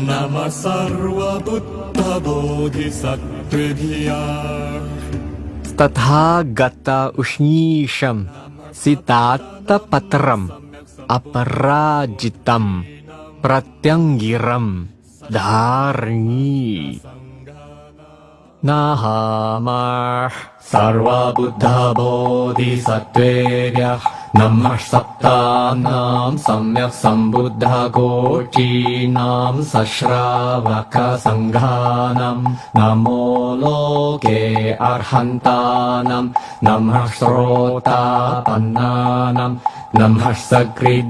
नमः सर्वबुद्धबोधिसत्त्वेभ्यः तथागत उष्णीशं सितात्तपत्रम् अपराजितं प्रत्यङ्गिरं धारणी नाहमः सर्वबुद्धबोधिसत्त्वेभ्यः नमः सप्तानां सम्यक् सम्बुद्धकोटीनां सश्रावकसङ्घानां नमो लोके अर्हन्तानां नमः श्रोतापन्नानां नमः सकृदागामीनां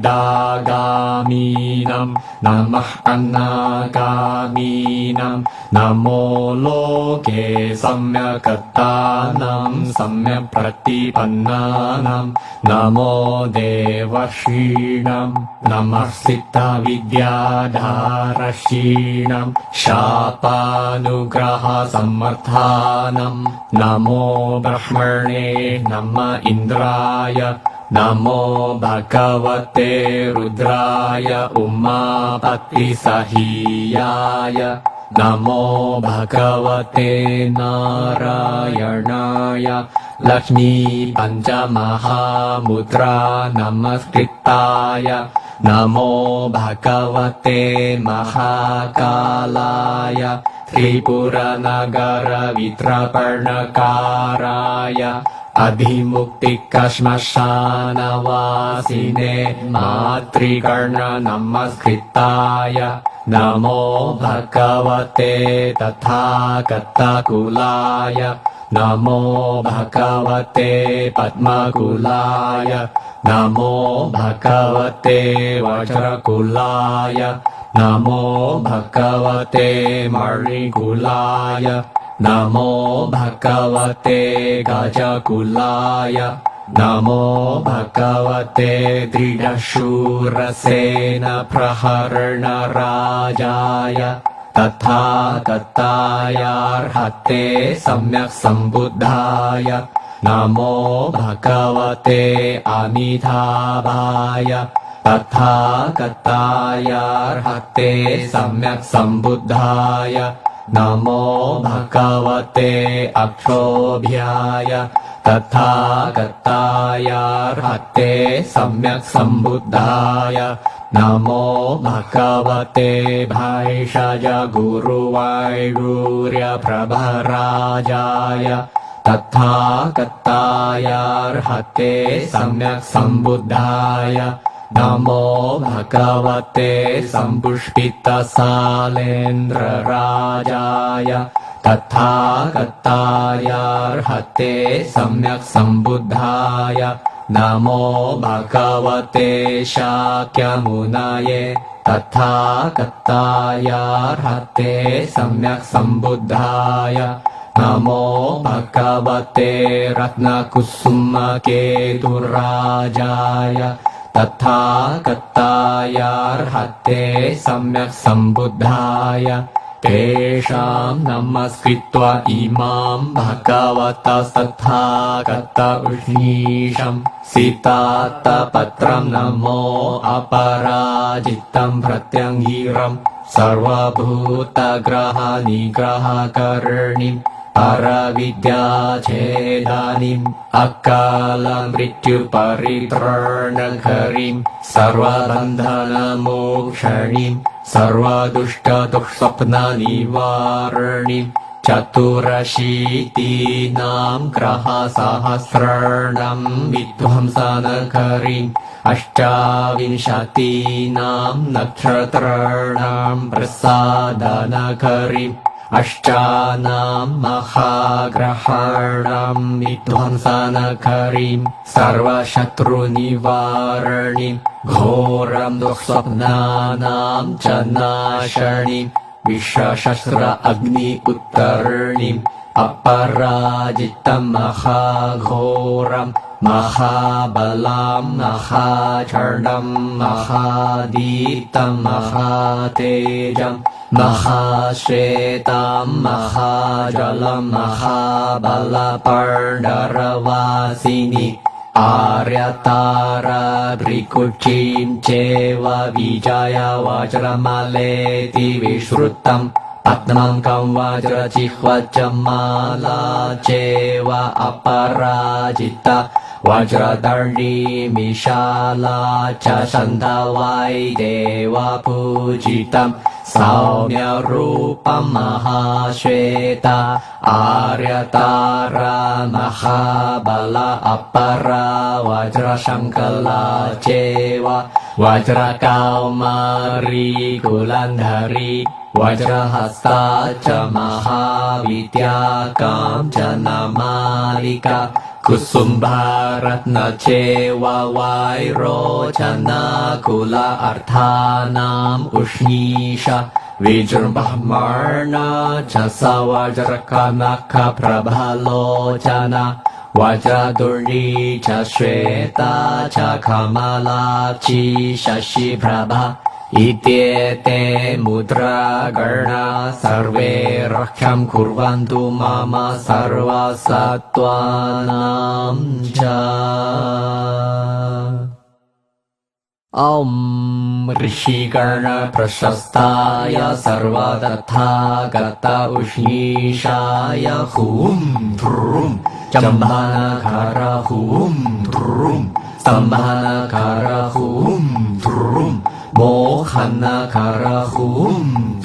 नमः अन्नगामीनां नमो लोके सम्यक्तानां सम्यक् प्रतिपन्नानां नमो देवर्षीणां नमः सिद्धविद्याधारशीणां शापानुग्रहसमर्थानां नमो ब्रह्मणे नमः इन्द्राय नमो भगवते रुद्राय उमापतिसहीयाय नमो भगवते नारायणाय लक्ष्मी पञ्चमहामुद्रा नमस्कृताय नमो भगवते महाकालाय त्रिपुरनगरवित्रपर्णकाराय अधिमुक्तिकश्मशानवासिने मातृकर्ण नमस्कृताय नमो भगवते तथागतकुलाय नमो भगवते पद्मकुलाय नमो भगवते वज्रकुलाय नमो भगवते मणिकुलाय नमो भगवते गजकुलाय नमो भगवते दृढशूरसेनप्रहरणराजाय तथागतायार्हते सम्यक् सम्बुद्धाय नमो भगवते अमिताभाय तथागतायार्हते सम्यक् सम्बुद्धाय नमो भगवते अक्षोभ्याय तथागतायार्हते सम्यक् सम्बुद्धाय नमो भगवते भैषज गुरुवैडूर्यप्रभराजाय तथागतायार्हते सम्यक् सम्बुद्धाय नमो भगवते सम्पुष्पितसालेन्द्रराजाय तथागतायार्हते सम्यक् सम्बुद्धाय नमो भगवते शाक्यमुनये तथागतायार्हते सम्यक् सम्बुद्धाय नमो भगवते रत्नकुसुमकेतुराजाय तथागतायार्हते सम्यक् सम्बुद्धाय तेषां नमस्कृत्वा इमां भगवतस्तथागत उष्णीशं सितात्तपत्रं नमो अपराजितं प्रत्यङ्गिरं सर्वभूतग्रहनिग्रहकर्णिं परविद्याच्छेदानिम् अकालमृत्युपरित्राणकरीं सर्वबन्धनमोक्षणीं सर्वदुष्टदुःस्वप्ननिवारणीं चतुरशीतीनां ग्रहसहस्राणां विध्वंसनकरीम् अष्टाविंशतीनां नक्षत्राणां प्रसादनकरीम् अष्टानां महाग्रहाणां विध्वंसनकरीं सर्वशत्रुनिवारणीं घोरं दुःस्वप्नानां च नाशनीं विश्वशस्त्र अग्नि उत्तरणीम् अपराजितं महाघोरं महाबलां महाचण्डं महादीप्तं महातेजं महाश्वेतां महाजलं महाबलपर्णरवासिनी आर्यतारा भ्रिकुक्षीं चैव विजय वज्रमालेति विश्रुतम् पद्मङ्कं वज्रजिह्वा च माला चैव अपराजिता वज्रदण्डीमिशाला च छन्दवैदेव पूजितम् सौम्यरूपं महाश्वेता आर्यतारा महाबल अपरा वज्रशङ्कला चैव वज्रकौमारी कुलन्धरी वज्रहस्ता च महाविद्या काञ्चनमालिका कुसुम्भारत्न चैव वैरोचनकुल अर्थानाम् उष्णीषा विजृम्भमाण च स वज्रकनकप्रभलोचना वज्रदुर्णी च श्वेता च कमलाक्षी शशिप्रभा इत्येते मुद्रागणा सर्वे रक्षं कुर्वन्तु मम सर्वसत्त्वानां च ॐ ऋषिगण प्रशस्ताय सर्वतथागत उष्णीषाय हुं ध्रुं चम्भानकर हुं ध्रुं स्तम्भानकर हुं ध्रुं मोहनकर हुं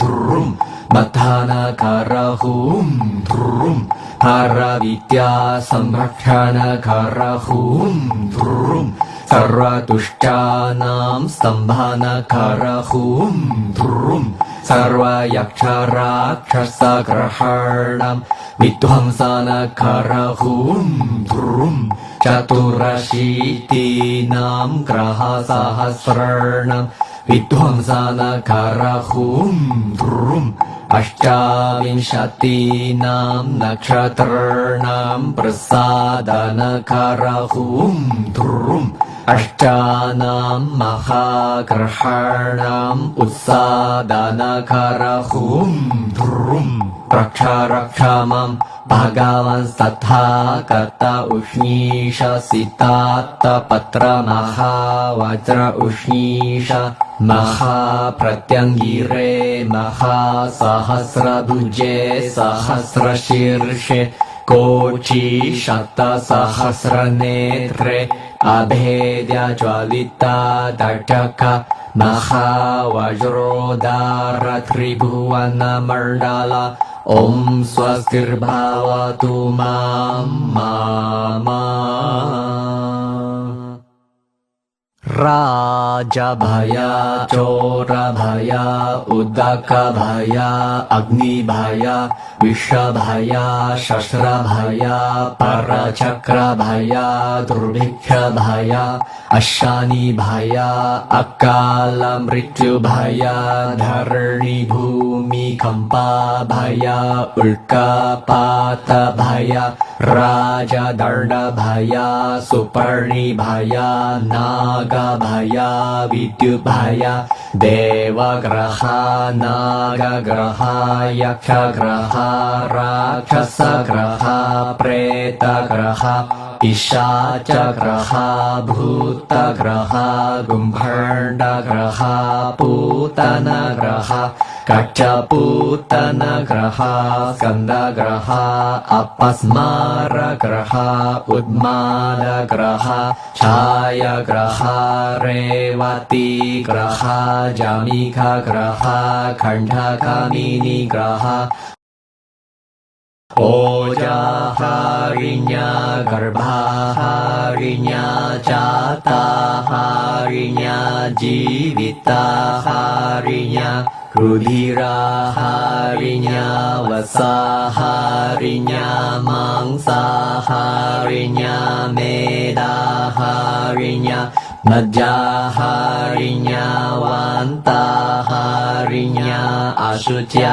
ध्रुं मथानकर हुं ध्रुं हरविद्या संरक्षणकर हुं ध्रुं सर्वदुष्टानां स्तम्भानकर हुं ध्रुं सर्वयक्षराक्षसग्रहाणां विध्वंसनकर हुं ध्रुं चतुरशीतीनां ग्रहसहस्राणां विध्वंसनकर हुं ध्रुं अष्टाविंशतीनां नक्षत्राणां प्रसादनकर हुं ध्रुं अष्टानां महाग्रहाणाम् उत्सादनकर हुं ध्रुं रक्ष रक्ष मां भगवन् तथागत उष्णीष सितात्तपत्र महावज्र उष्णीष महाप्रत्यङ्गिरे महासहस्रभुजे सहस्रशीर्षे कोटि शतसहस्रनेत्रे अभेद्य ज्वलिता दटक महावज्रोदार त्रिभुवनमण्डल ॐ स्वस्तिर्भवतु मामा राजभय चोरभय उदकभय अग्निभय विषभय शस्त्रभय परचक्रभय दुर्भिक्षभय अशानिभय अकाल मृत्युभय धरणि भूमिकम्पभय उल्कापातभय राजदण्डभय सुपर्णिभय नागभय विद्युभय देवग्रह नागग्रह यक्षग्रह राक्षसग्रह प्रेतग्रह पिशाचग्रह भूतग्रह गुम्भण्डग्रह पूतनग्रह कक्षपूतनग्रह स्कन्दग्रह अपस्मारग्रह उन्मादग्रह छायाग्रह रेवतीग्रह जमिकग्रह खण्डकामिनीग्रह ओजाहारिण्या गर्भाहारिण्या जाताहारिण्या जीविताहारिण्या रुधिराहारिण्या वसाहारिण्या मांसाहारिण्या मेदाहारिण्या मज्जाहारिण्या वान्ताहारिण्या अशुच्याहारिण्या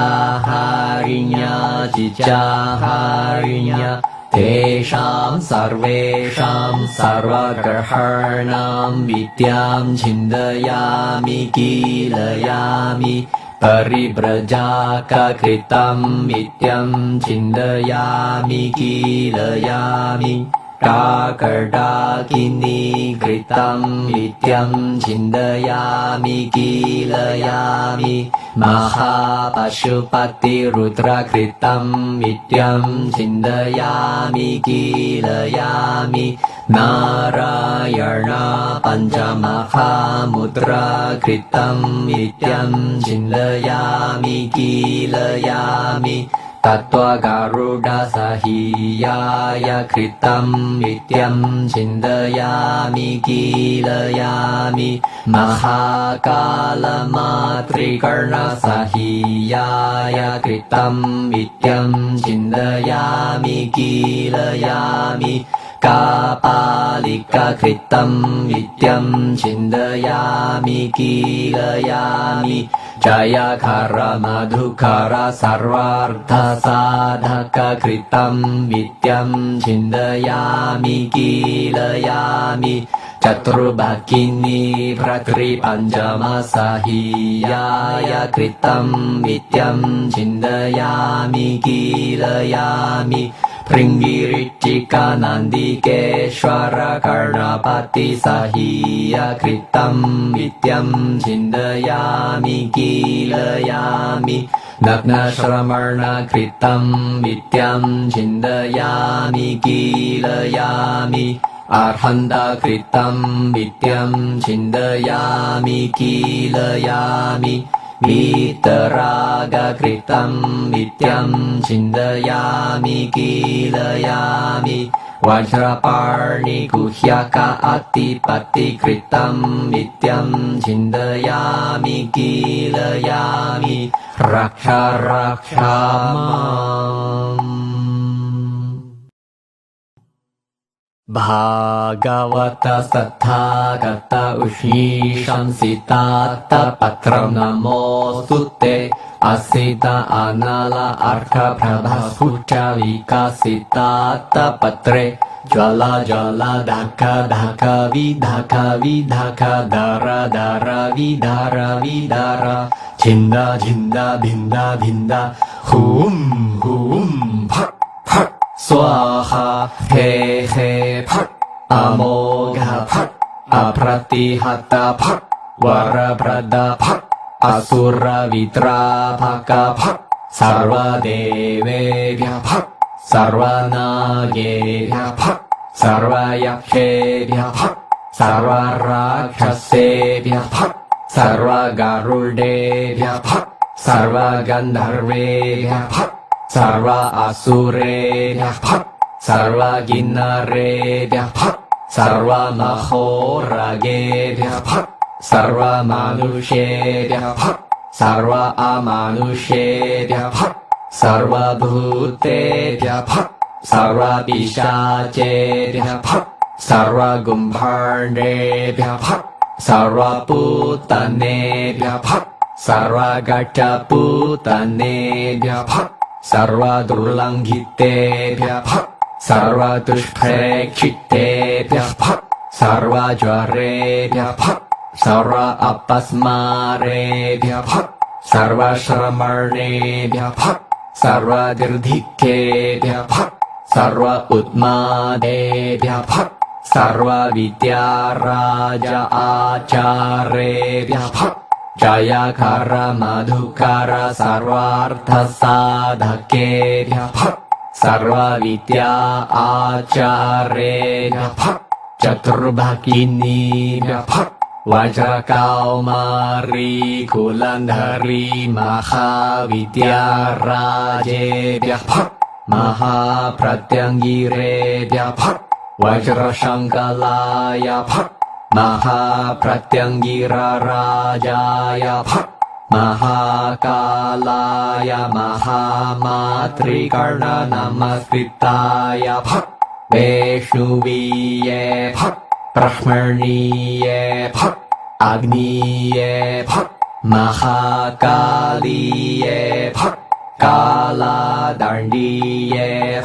जिजाहारिण्या तेषां सर्वेषां सर्वग्रहाणां विद्यां छिन्दयामि कीलयामि परिव्रजाककृतं नित्यं छिन्दयामि कीलयामि टाकटाकिनी कृतं नित्यं छिन्दयामि कीलयामि महापशुपतिरुद्रकृतं नित्यं छिन्दयामि कीलयामि नारायण पञ्चमहामुद्राकृतं नित्यं छिन्दयामि कीलयामि तत्त्वगारुडसहीयाय कृतं नित्यं छिन्दयामि कीलयामि महाकालमातृकर्णसहीयाय कृतं नित्यं छिन्दयामि कीलयामि कापालिकाकृतं नित्यं छिन्दयामि कीलयामि जयकर मधुकर सर्वार्थसाधककृतं नित्यं छिन्दयामि कीलयामि चतुर्भगिनी भ्रातृपञ्चमसहीयाय कृतं नित्यं छिन्दयामि कीलयामि भृङ्गिरिचिकानन्दिकेश्वर कर्णपतिसहीय कृतं नित्यं छिन्दयामि कीलयामि नग्नश्रमणकृतं नित्यं छिन्दयामि कीलयामि अर्हन्तकृतं नित्यं छिन्दयामि कीलयामि वीतरागकृतं नित्यं छिन्दयामि कीलयामि वज्रपाणिगुह्यक अतिपतिकृतं नित्यं छिन्दयामि कीलयामि रक्ष रक्ष माम्। भागवत सत्थागत उष्णीशंसितात्तपत्रं नमोऽस्तु ते असित अनल अर्कप्रभस्फुटविकसितात्तपत्रे ज्वल ज्वल धक धक विधक विधक दर दर विधर विधर छिन्द छिन्द भिन्द भिन्द हुं हुं फट् फट् स्वाहा हे हे फट् अमोघ फट् अप्रतिहत फट् वरप्रद फट् असुरवित्राभक फट् सर्वदेवेभ्यः फट् सर्वनागेभ्यः फट् सर्वयक्षेभ्यः फट् सर्वराक्षसेभ्यः फट् सर्वगरुडेभ्यः फट् सर्वगन्धर्वेभ्यः फट् सर्व असुरेभ्यः फट् सर्वकिन्नरेभ्यः फट् सर्वमहोरगेभ्यः फट् सर्वमनुष्येभ्यः फट् सर्व अमनुष्येभ्यः फट् सर्वभूतेभ्यः फट् सर्वपिशाचेभ्यः फट् सर्वगुम्भाण्डेभ्यः फट् सर्वपूतनेभ्यः फट् सर्वगटपूतनेभ्यः फट् सर्वदुर्लङ्घितेभ्यः फट् सर्वदुष्प्रेक्षितेभ्यः फट् सर्वज्वरेभ्यः फट् सर्व अपस्मारेभ्यः फट् सर्वश्रमणेभ्यः फट् सर्वदीर्घिकेभ्यः फट् सर्व उन्मादेभ्यः फट् सर्वविद्याराज आचार्येभ्यः फट् जयकर मधुकर सर्वार्थसाधकेभ्यः फट् सर्वविद्या आचार्येभ्यः फट् चतुर्भगिनीभ्यः फट् वज्रकौमारी कुलन्धरी महाविद्याराजेभ्यः फट् महाप्रत्यङ्गिरेभ्यः फट् वज्रशङ्कलाय फट् महाप्रत्यङ्गिरराजाय फट् महाकालाय महामातृकर्णनमस्कृताय फट् वैष्णवीये फट् ब्रह्मणीये फट् अग्नीये फट् महाकालीये फट् कालादण्डीये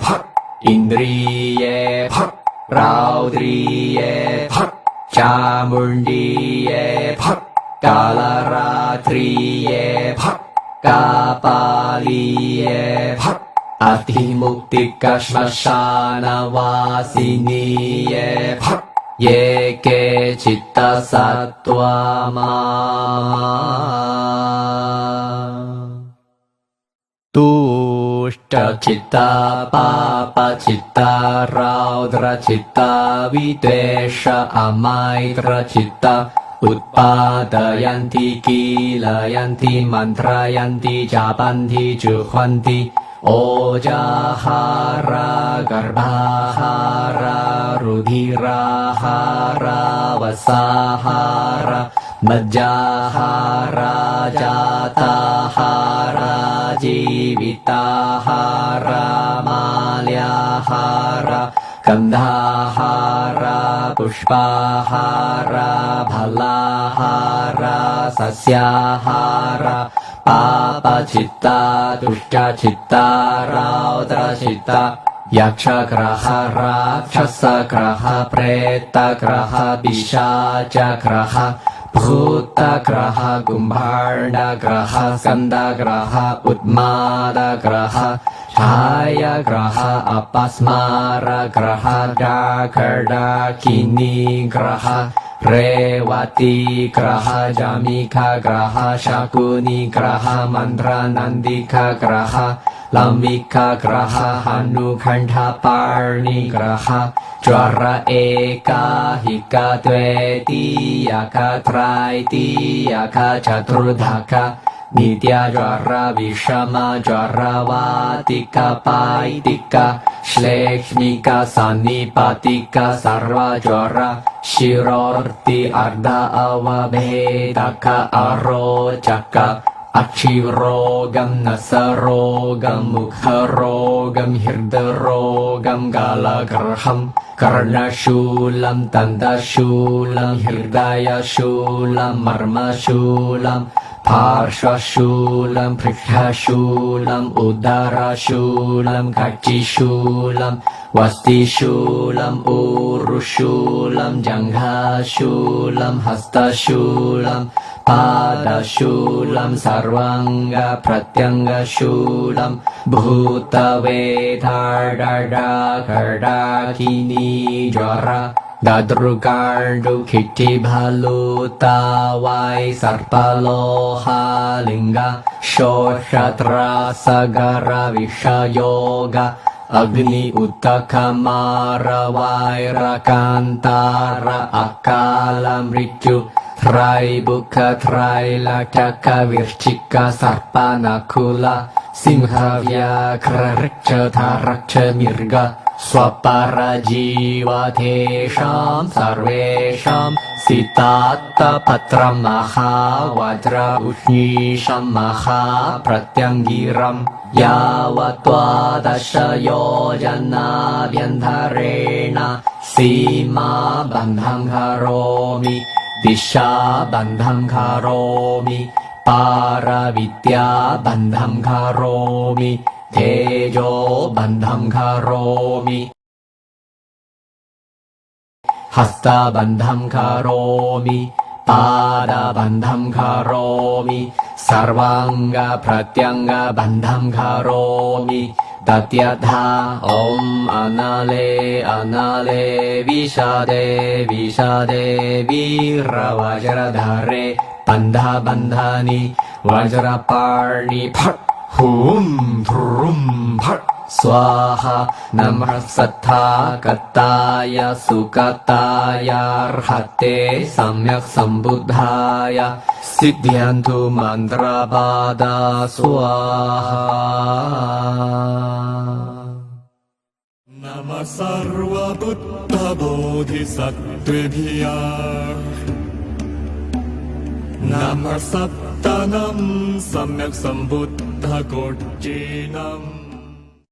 फट् इन्द्रिये फट् रौद्रीये फट् चामुण्डीये फट् कालरात्रिये फट् कापालीये फट् อธิมุตติกสมชานาวาสินีเยภักเยเกจิตตสัตตวามาตุชจิตตาปาปจิตตาราดรจิตตาวิเตชะอมัยตรจิตตาอุปปาตยันติกิลยันติมันตรายันติจาปันติจุขวันติโอจาหารากัรบาหารารุધિราหาราวสาหารามัจจาหาราจาตาหาราจีวิตาหารามาลยาหารากันธาหาราปุชปาหาราภลาหาราสัสยาหาราปาปจิตตาดุจจิตตาราตรจิตตายักษกรหาราชสกรหเปรตกรหปิชาจกรหภูตกรหกุมภารดกรหสกันดกรหอุตมาดกรหชายกรหอปัสมารกรหดาคดาคินีกรหเรวติกรหจามิคากรหชากุนิกรหมันตรานันดิคากรหลัมมิกากรหหนุขันธปาณิกรหจวระเอกาหิกาเตวติยากาไตรติยากาจตุรดากานิตยจวระวิชมาจวระวาติกาปายติกาเชลกมิกาสันนิปติกาสารวจวระชิโรติอัรดาอวเบตกะอโรจักะอชิโรกัมนัสโรกัมมุขโรกัมหิรดโรกัมกาลกรหัมกรณชูลัมตันดาชูลัมหิรดายชูลัมมรมชูลัมภาร์ชชูลัมพฤกษชูลัมอุดาราชูลัมกัจจิชูลัมวัสติชูลัมอุรุชูลัมจังหาชูลัมหัสตชูลัมปาดาชูลัมสารวังกะพระยังกะชูลัมภูตเวทาดาดาคดาคินีจวระดาดรุการดุขิติบาลุตาวัยสัรปโลหาลิงกะโชชตราสการวิชโยกะAgni Uttakamara Vaira Kantara Akala Mrityu Trai Bukha Trai Lakaka Virchika Sarpana Kula Simha Vyakra Richa Tharacha Mirga Swapara Jiva Tesham Sarvesham Sitatta Patra Maha Vajra Ushnisham Maha Pratyangiram Yavatva Dashayo Jana Vyantharena Sima Bandham Karomi Disha Bandham Karomi Paravidya Bandham Karomi Tejo Bandham Karomi Hasta Bandham Karomi Pada Bandham Karomi Sarvanga Pratyanga Bandham Karomi Tatyatha Om Anale Anale Vishade Vishade Vira Vajradhare Bandha Bandhani Vajraparni Phat Hum Thrum Phat Swaha Namah Sattha Kataya Sukataya Arhate Samyak Sambuddhaya Siddhyantu Mantra Bada Swaha Namah Sarva Buddha Bodhisattvibhyah Namah Sattanam Samyak Sambuddha Gojjinam